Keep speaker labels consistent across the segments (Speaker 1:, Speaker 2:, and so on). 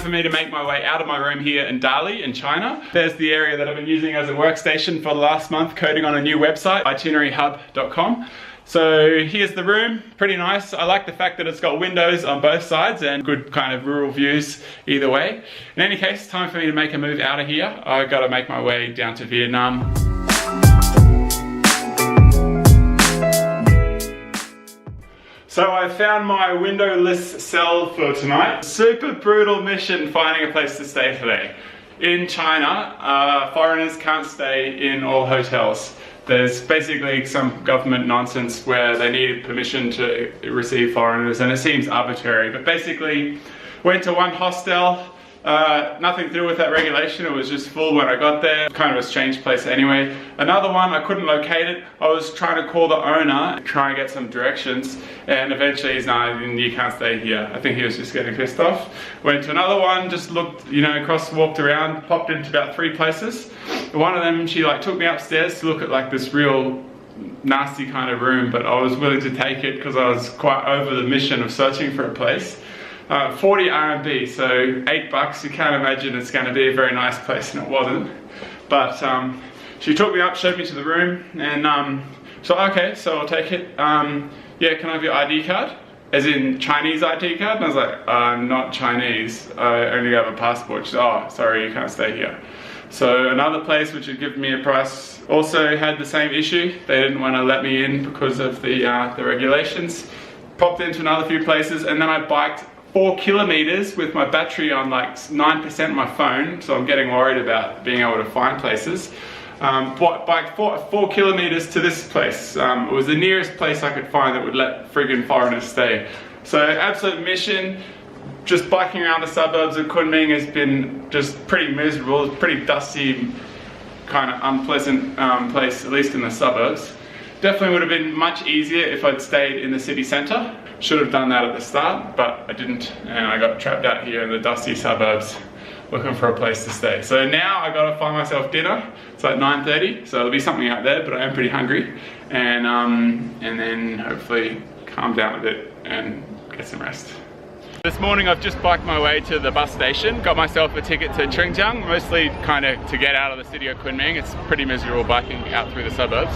Speaker 1: for me to make my way out of my room here in Dali in China. There's the area that I've been using as a workstation for the last month, coding on a new website, itineraryhub.com. So here's the room, pretty nice. I like the fact that it's got windows on both sides and good kind of rural views either way. In any case, time for me to make a move out of here. I gotta make my way down to Vietnam. So I found my windowless cell for tonight. Super brutal mission finding a place to stay today. In China, foreigners can't stay in all hotels. There's basically some government nonsense where they need permission to receive foreigners, and it seems arbitrary. But basically, went to one hostel, nothing to do with that regulation, it was just full when I got there. Kind of a strange place anyway. Another one, I couldn't locate it. I was trying to call the owner, try and get some directions, and eventually he's like, no, you can't stay here. I think he was just getting pissed off. Went to another one, just looked, walked around, popped into about 3 places. One of them, she took me upstairs to look at this real nasty kind of room, but I was willing to take it because I was quite over the mission of searching for a place. 40 RMB, so $8. You can't imagine it's going to be a very nice place, and it wasn't. But she took me up, showed me to the room, and so okay, so I'll take it. Yeah, can I have your ID card? As in Chinese ID card? And I was like, I'm not Chinese, I only have a passport. She said, oh, sorry, you can't stay here. So another place which had given me a price also had the same issue. They didn't want to let me in because of the regulations. Popped into another few places, and then I biked 4 kilometers with my battery on 9% of my phone, so I'm getting worried about being able to find places. Biked 4 kilometers to this place. It was the nearest place I could find that would let friggin' foreigners stay. So absolute mission. Just biking around the suburbs of Kunming has been just pretty miserable. It's a pretty dusty, kind of unpleasant place, at least in the suburbs. Definitely would have been much easier if I'd stayed in the city centre. Should have done that at the start, but I didn't, and I got trapped out here in the dusty suburbs looking for a place to stay. So now I gotta find myself dinner. It's 9:30, so there'll be something out there, but I am pretty hungry. And then hopefully calm down a bit and get some rest. This morning I've just biked my way to the bus station, got myself a ticket to Chengjiang, mostly kind of to get out of the city of Kunming. It's pretty miserable biking out through the suburbs.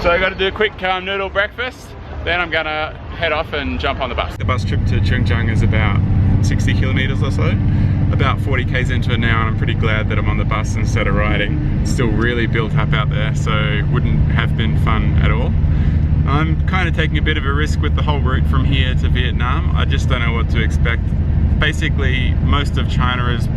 Speaker 1: So I got to do a quick noodle breakfast, then I'm gonna head off and jump on the bus. The bus trip to Chengjiang is about 60 kilometers or so, about 40 k's into it now, and I'm pretty glad that I'm on the bus instead of riding. It's still really built up out there, so it wouldn't have been fun at all. I'm kind of taking a bit of a risk with the whole route from here to Vietnam. I just don't know what to expect. Basically, most of China is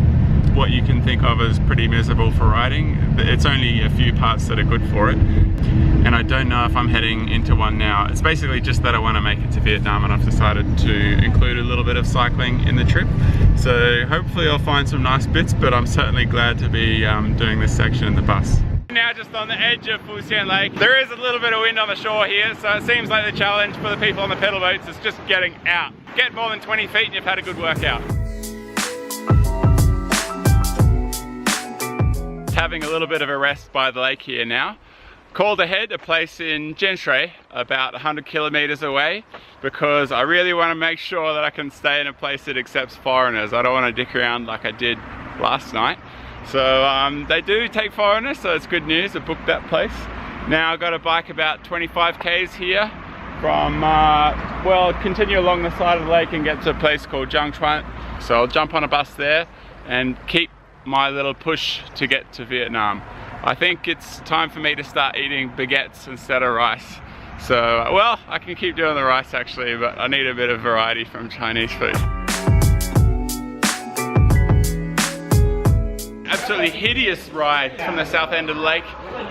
Speaker 1: what you can think of as pretty miserable for riding. It's only a few parts that are good for it, and I don't know if I'm heading into one now. It's basically just that I want to make it to Vietnam, and I've decided to include a little bit of cycling in the trip. So hopefully I'll find some nice bits, but I'm certainly glad to be doing this section in the bus. Now just on the edge of Fuxian Lake. There is a little bit of wind on the shore here, so it seems like the challenge for the people on the pedal boats is just getting out. Get more than 20 feet and you've had a good workout. Having a little bit of a rest by the lake here now. Called ahead a place in Jianshui, about 100 kilometers away, because I really want to make sure that I can stay in a place that accepts foreigners. I don't want to dick around like I did last night. So they do take foreigners, so it's good news. I booked that place. Now I've got to bike about 25 k's here from, continue along the side of the lake and get to a place called Jiangchuan. So I'll jump on a bus there and keep my little push to get to Vietnam. I think it's time for me to start eating baguettes instead of rice. So, well, I can keep doing the rice actually, but I need a bit of variety from Chinese food. Absolutely hideous ride from the south end of the lake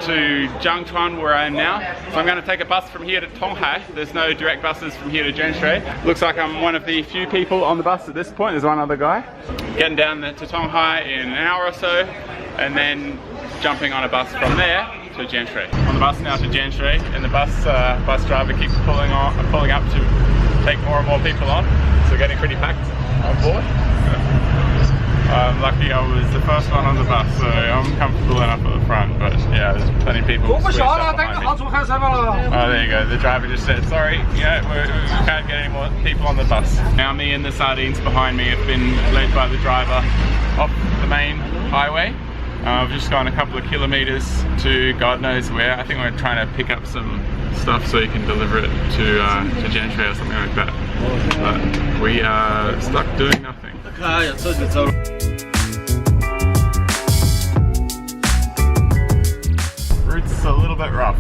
Speaker 1: to Jiangchuan, where I am now. So I'm going to take a bus from here to Tonghai. There's no direct buses from here to Jianshui. Looks like I'm one of the few people on the bus at this point. There's one other guy. Getting down to Tonghai in an hour or so, and then jumping on a bus from there to Jianshui. On the bus now to Jianshui, and the bus driver keeps pulling up to take more and more people on. So getting pretty packed on board. I'm lucky I was the first one on the bus, so I'm comfortable enough at the front, but yeah, there's plenty of people squeezed up behind me. Oh, there you go, the driver just said, sorry, yeah, we can't get any more people on the bus. Now me and the sardines behind me have been led by the driver off the main highway. I've just gone a couple of kilometers to God knows where. I think we're trying to pick up some stuff so you can deliver it to Jianshui or something like that. But we are stuck doing nothing. Route's a little bit rough.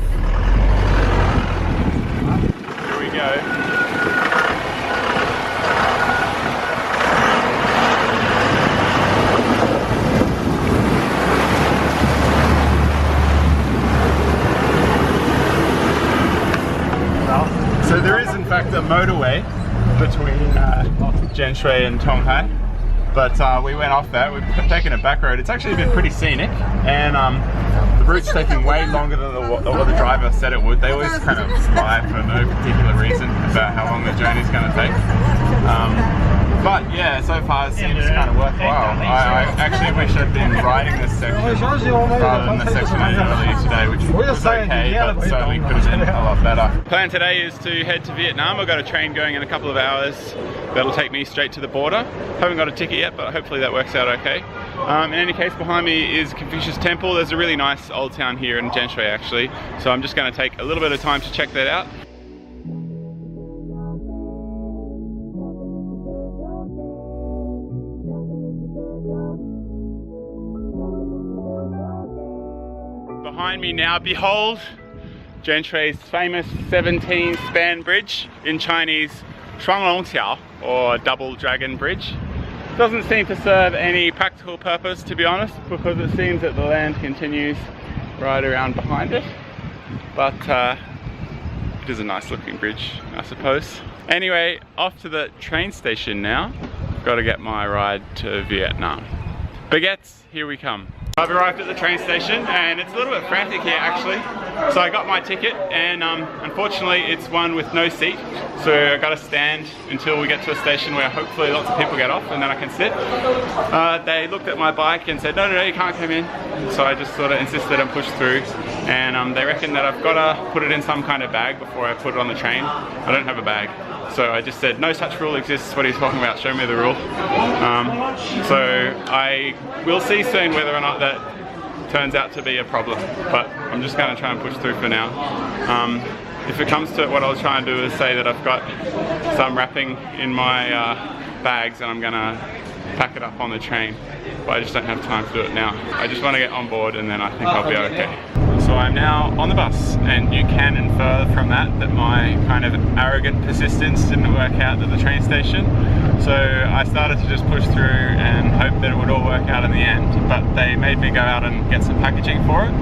Speaker 1: Here we go. So there is in fact a motorway between Jianshui and Tonghai, but we went off that. We've taken a back road. It's actually been pretty scenic, and the route's taking way longer than what the driver said it would. They always kind of lie for no particular reason about how long the journey's going to take. But yeah, so far it seems kind of worthwhile. I actually wish I'd been riding this section rather than the section earlier today, which was okay, but certainly could have been a lot better. Plan today is to head to Vietnam. I've got a train going in a couple of hours that'll take me straight to the border. Haven't got a ticket yet, but hopefully that works out okay. In any case, behind me is Confucius Temple. There's a really nice old town here in Jianshui actually, so I'm just going to take a little bit of time to check that out. Behind me now, behold, Jianshui's famous 17-span bridge, in Chinese, Shuanglongqiao, or Double Dragon Bridge. Doesn't seem to serve any practical purpose, to be honest, because it seems that the land continues right around behind it. But it is a nice looking bridge, I suppose. Anyway, off to the train station now. Got to get my ride to Vietnam. Baguettes, here we come. I've arrived at the train station and it's a little bit frantic here actually. So I got my ticket and unfortunately it's one with no seat. So I got to stand until we get to a station where hopefully lots of people get off and then I can sit. They looked at my bike and said, no, you can't come in. So I just sort of insisted and pushed through, and they reckon that I've got to put it in some kind of bag before I put it on the train. I don't have a bag. So I just said, no such rule exists. What are you talking about? Show me the rule. So I will see soon whether or not that turns out to be a problem. But I'm just going to try and push through for now. If it comes to it, what I'll try and do is say that I've got some wrapping in my bags and I'm going to pack it up on the train. But I just don't have time to do it now. I just want to get on board and then I think I'll be okay. So I'm now on the bus, and you can infer from that my kind of arrogant persistence didn't work out at the train station. So I started to just push through and hope that it would all work out in the end, but they made me go out and get some packaging for it.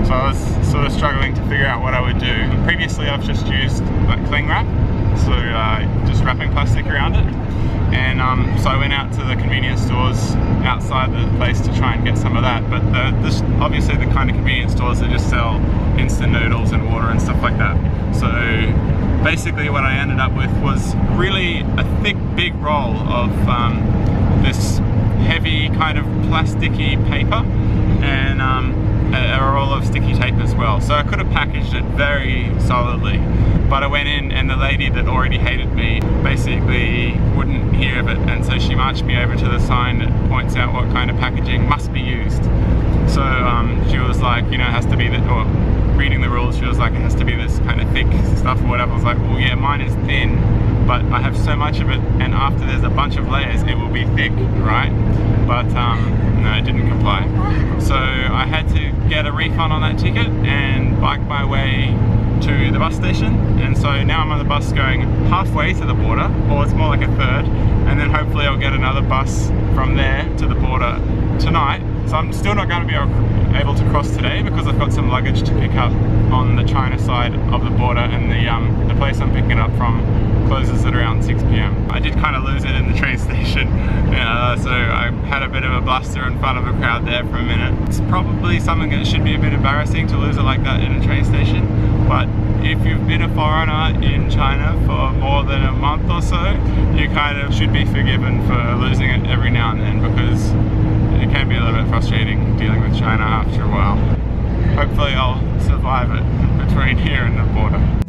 Speaker 1: So I was sort of struggling to figure out what I would do. Previously I've just used like cling wrap, so just wrapping plastic around it. And so I went out to the convenience stores outside the place to try and get some of that. But obviously the kind of convenience stores that just sell instant noodles and water and stuff like that. So basically what I ended up with was really a thick, big roll of this heavy kind of plasticky paper and a roll of sticky tape as well. So I could have packaged it very solidly, but I went in and the lady that already hated me basically wouldn't hear of it, and so she marched me over to the sign that points out what kind of packaging must be used. So she was like, you know, it has to be that, or reading the rules, she was like, it has to be this kind of thick stuff or whatever. I was like, well yeah, mine is thin, but I have so much of it, and after there's a bunch of layers it will be thick, right? But no, it didn't comply. So I had to get a refund on that ticket and bike my way to the bus station, and so now I'm on the bus going halfway to the border, or it's more like a third, and then hopefully I'll get another bus from there to the border tonight. So I'm still not going to be able to cross today because I've got some luggage to pick up on the China side of the border, and the place I'm picking up from closes at around 6 PM. I did kind of lose it in the train station, so I had a bit of a bluster in front of a crowd there for a minute. It's probably something that should be a bit embarrassing to lose it like that in a train station, but if you've been a foreigner in China for more than a month or so, you kind of should be forgiven for losing it every now and then, because it can be a little bit frustrating dealing with China after a while. Hopefully I'll survive it between here and the border.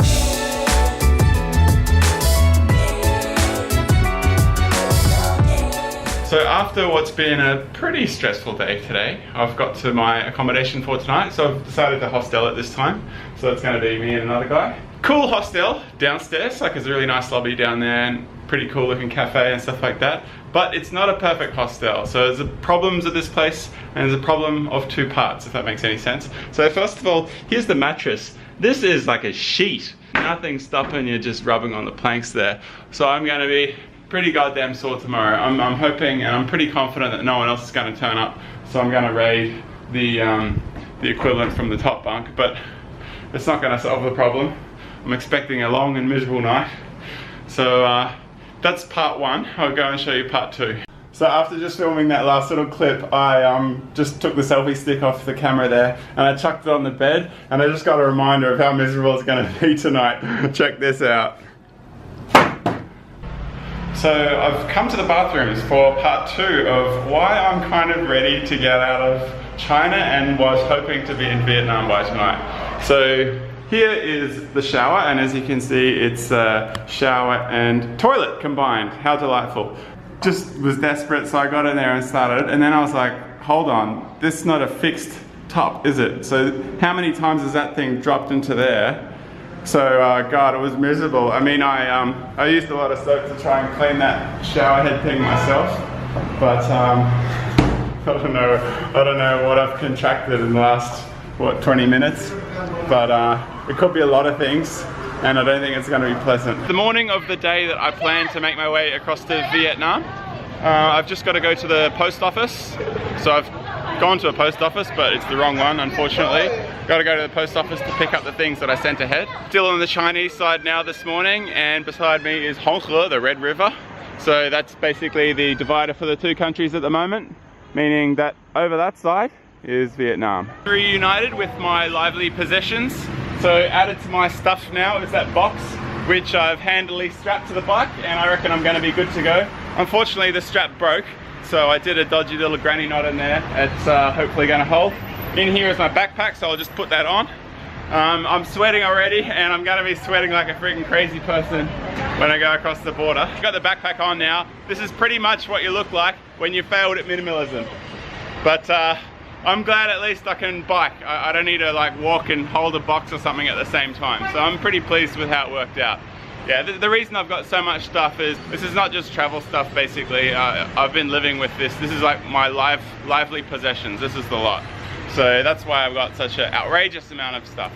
Speaker 1: So after what's been a pretty stressful day today, I've got to my accommodation for tonight, so I've decided to hostel it this time. So it's going to be me and another guy. Cool hostel downstairs, like there's a really nice lobby down there and pretty cool looking cafe and stuff like that. But it's not a perfect hostel, so there's problems at this place, and there's a problem of two parts, if that makes any sense. So first of all, here's the mattress. This is like a sheet. Nothing stopping you just rubbing on the planks there. So I'm going to be pretty goddamn sore tomorrow. I'm hoping, and I'm pretty confident that no one else is going to turn up, so I'm going to raid the equivalent from the top bunk, but it's not going to solve the problem. I'm expecting a long and miserable night. So that's part one. I'll go and show you part two. So after just filming that last little clip, I just took the selfie stick off the camera there and I chucked it on the bed, and I just got a reminder of how miserable it's going to be tonight. Check this out. So I've come to the bathrooms for part two of why I'm kind of ready to get out of China and was hoping to be in Vietnam by tonight. So here is the shower, and as you can see, it's shower and toilet combined. How delightful. Just was desperate, so I got in there and started, and then I was like, hold on, this is not a fixed top, is it? So how many times has that thing dropped into there? So, God, it was miserable. I mean, I used a lot of soap to try and clean that shower head thing myself, but I don't know what I've contracted in the last, what, 20 minutes? But it could be a lot of things, and I don't think it's going to be pleasant. The morning of the day that I plan to make my way across to Vietnam, I've just got to go to the post office. So I've gone to a post office, but it's the wrong one, unfortunately. Got to go to the post office to pick up the things that I sent ahead. Still on the Chinese side now this morning, and beside me is Tonghai, the Red River. So that's basically the divider for the two countries at the moment, meaning that over that side is Vietnam. Reunited with my lively possessions. So added to my stuff now is that box, which I've handily strapped to the bike, and I reckon I'm going to be good to go. Unfortunately, the strap broke, so I did a dodgy little granny knot in there. It's hopefully going to hold. In here is my backpack, so I'll just put that on. I'm sweating already, and I'm going to be sweating like a freaking crazy person when I go across the border. I've got the backpack on now. This is pretty much what you look like when you failed at minimalism. But I'm glad at least I can bike. I don't need to like walk and hold a box or something at the same time. So I'm pretty pleased with how it worked out. Yeah, the reason I've got so much stuff is, this is not just travel stuff basically. I've been living with this. This is like my lively possessions. This is the lot. So that's why I've got such an outrageous amount of stuff.